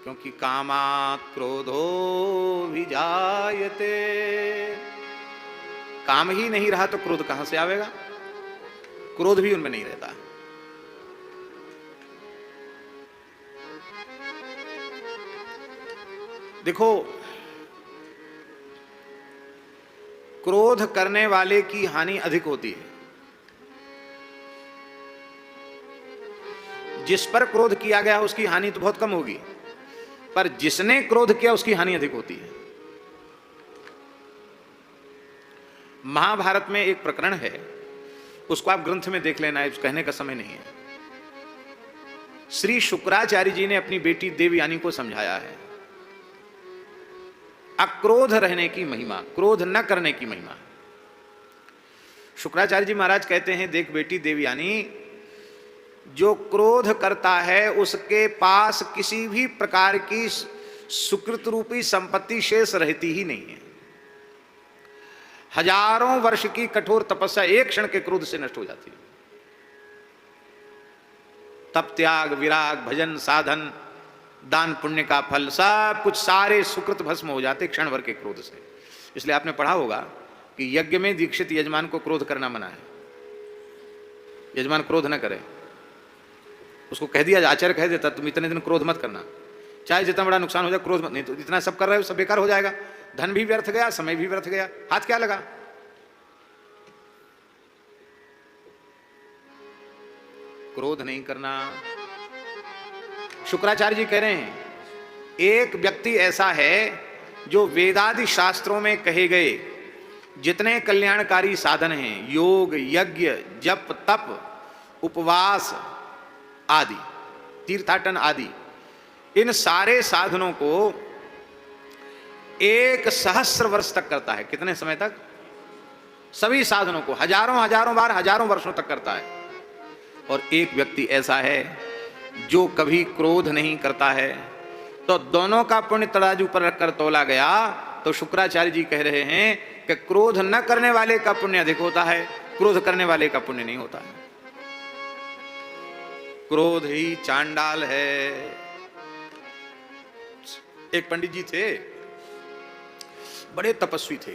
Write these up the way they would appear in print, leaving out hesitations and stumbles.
क्योंकि कामात् क्रोधो विजायते। काम ही नहीं रहा तो क्रोध कहां से आवेगा? क्रोध भी उनमें नहीं रहता। देखो, क्रोध करने वाले की हानि अधिक होती है। जिस पर क्रोध किया गया उसकी हानि तो बहुत कम होगी, पर जिसने क्रोध किया उसकी हानि अधिक होती है। महाभारत में एक प्रकरण है, उसको आप ग्रंथ में देख लेना, कहने का समय नहीं है। श्री शुक्राचार्य जी ने अपनी बेटी देवयानी को समझाया है अक्रोध रहने की महिमा, क्रोध न करने की महिमा। शुक्राचार्य जी महाराज कहते हैं, देख बेटी देवयानी, जो क्रोध करता है उसके पास किसी भी प्रकार की सुकृत रूपी संपत्ति शेष रहती ही नहीं है। हजारों वर्ष की कठोर तपस्या एक क्षण के क्रोध से नष्ट हो जाती है। तप, त्याग, विराग, भजन, साधन, दान, पुण्य का फल, सब कुछ सारे सुकृत भस्म हो जाते क्षण भर के क्रोध से। इसलिए आपने पढ़ा होगा कि यज्ञ में दीक्षित यजमान को क्रोध करना मना है। यजमान क्रोध न करे, उसको कह दिया, आचार्य कह देता तुम इतने दिन क्रोध मत करना, चाहे जितना बड़ा नुकसान हो जाए क्रोध मत, नहीं तो इतना सब कर रहे हो सब बेकार हो जाएगा, धन भी व्यर्थ गया, समय भी व्यर्थ गया, हाथ क्या लगा। क्रोध नहीं करना। शुक्राचार्य जी कह रहे हैं, एक व्यक्ति ऐसा है जो वेदादि शास्त्रों में कहे गए जितने कल्याणकारी साधन हैं, योग, यज्ञ, जप, तप, उपवास आदि, तीर्थाटन आदि, इन सारे साधनों को 1,000,000 वर्ष तक करता है। कितने समय तक? सभी साधनों को हजारों बार, हजारों वर्षों तक करता है। और एक व्यक्ति ऐसा है जो कभी क्रोध नहीं करता है। तो दोनों का पुण्य तराजू पर रखकर तोला गया तो शुक्राचार्य जी कह रहे हैं कि क्रोध न करने वाले का पुण्य अधिक होता है, क्रोध करने वाले का पुण्य नहीं होता है। क्रोध ही चांडाल है। एक पंडित जी थे, बड़े तपस्वी थे,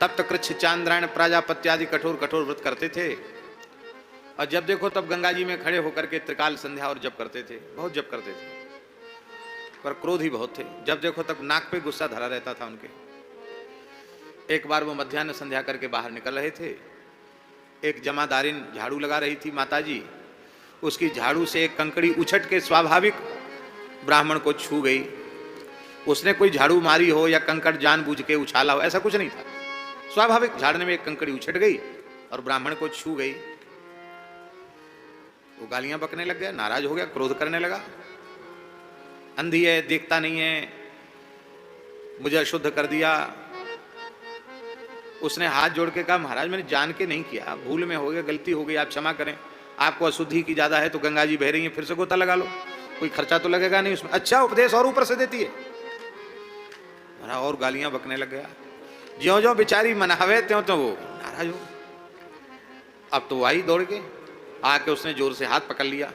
तप्त कृच्छ चांद्रायण प्राजापत्य आदि कठोर कठोर व्रत करते थे। और जब देखो तब गंगा जी में खड़े होकर के त्रिकाल संध्या और जप करते थे, बहुत जप करते थे, पर क्रोध ही बहुत थे। जब देखो तब नाक पे गुस्सा धरा रहता था उनके। एक बार वो मध्याह्न संध्या करके बाहर निकल रहे थे, एक जमादारिन झाड़ू लगा रही थी माताजी, उसकी झाड़ू से एक कंकड़ी उछट के स्वाभाविक ब्राह्मण को छू गई। उसने कोई झाड़ू मारी हो या कंकड़ जानबूझ के उछाला हो, ऐसा कुछ नहीं था, स्वाभाविक झाड़ने में एक कंकड़ी उछट गई और ब्राह्मण को छू गई। वो गालियां बकने लग गया, नाराज हो गया, क्रोध करने लगा, अंधी है, देखता नहीं है, मुझे अशुद्ध कर दिया। उसने हाथ जोड़ के कहा, महाराज मैंने जान के नहीं किया, भूल में हो गया, गलती हो गई, आप क्षमा करें। आपको अशुद्धि की ज्यादा है तो गंगा जी बह रही है, फिर से गोता लगा लो, कोई खर्चा तो लगेगा नहीं उसमें। अच्छा उपदेश और ऊपर से देती है। और गालियां बकने लग गया। ज्यों ज्यों बेचारी मनावे त्यों तो वो नाराज हो। अब तो आई दौड़ के आके उसने जोर से हाथ पकड़ लिया।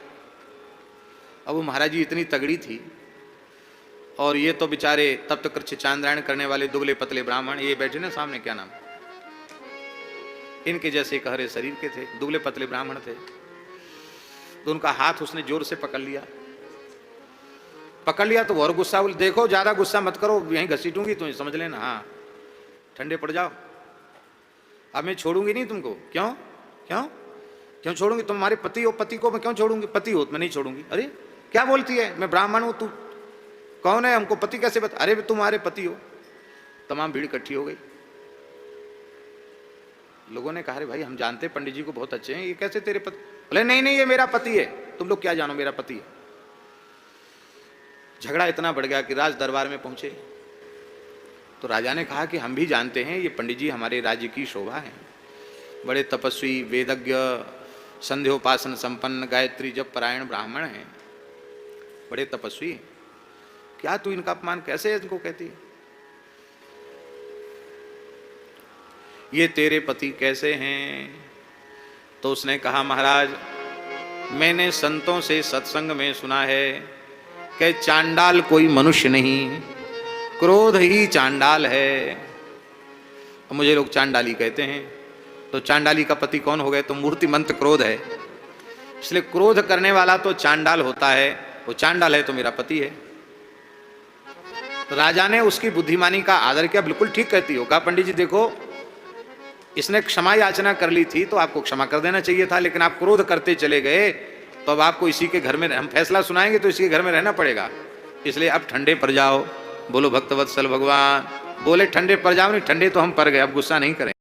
अब वो महाराज जी इतनी तगड़ी थी और ये तो बेचारे तप्त कृच्छ चांद्रायण करने वाले दुबले पतले ब्राह्मण, ये बैठे ना सामने, क्या नाम, इनके जैसे कहरे शरीर के थे, दुबले पतले ब्राह्मण थे। तो उनका हाथ उसने जोर से पकड़ लिया। पकड़ लिया तो और गुस्सा, बोले देखो ज्यादा गुस्सा मत करो, यहीं घसीटूंगी तो समझ लेना, हाँ ठंडे पड़ जाओ, अब मैं छोड़ूंगी नहीं तुमको। क्यों क्यों क्यों छोड़ूंगी? तुम्हारे पति हो, पति को मैं क्यों छोड़ूंगी? पति हो मैं नहीं छोड़ूंगी। अरे क्या बोलती है, मैं ब्राह्मण हूं, तू कौन है, हमको पति कैसे बता? अरे तुम्हारे पति हो। तमाम भीड़ इकट्ठी हो गई। लोगों ने कहा, अरे भाई हम जानते पंडित जी को बहुत अच्छे हैं, ये कैसे तेरे पति? बोले नहीं नहीं ये मेरा पति है। तुम लोग क्या जानो, मेरा पति है। झगड़ा इतना बढ़ गया कि राज दरबार में पहुंचे। तो राजा ने कहा कि हम भी जानते हैं ये पंडित जी हमारे राज्य की शोभा है, बड़े तपस्वी, वेदज्ञ, संध्योपासन संपन्न, गायत्री जप परायण ब्राह्मण हैं, बड़े तपस्वी, क्या तू इनका अपमान कैसे इनको कहती है? ये तेरे पति कैसे हैं? तो उसने कहा, महाराज मैंने संतों से सत्संग में सुना है कि चांडाल कोई मनुष्य नहीं, क्रोध ही चांडाल है। और मुझे लोग चांडाली कहते हैं, तो चांडाली का पति कौन हो गए? तो मूर्तिमंत क्रोध है। इसलिए क्रोध करने वाला तो चांडाल होता है, वो चांडाल है तो मेरा पति है। राजा ने उसकी बुद्धिमानी का आदर किया। बिल्कुल ठीक कहती हो। कहा पंडित जी देखो, इसने क्षमा याचना कर ली थी तो आपको क्षमा कर देना चाहिए था, लेकिन आप क्रोध करते चले गए तो अब आपको इसी के घर में, हम फैसला सुनाएंगे तो इसी के घर में रहना पड़ेगा। इसलिए अब ठंडे पड़ जाओ। बोलो भक्तवत्सल भगवान। बोले ठंडे पड़ जाओ, नहीं ठंडे तो हम पड़ गए, अब गुस्सा नहीं करें।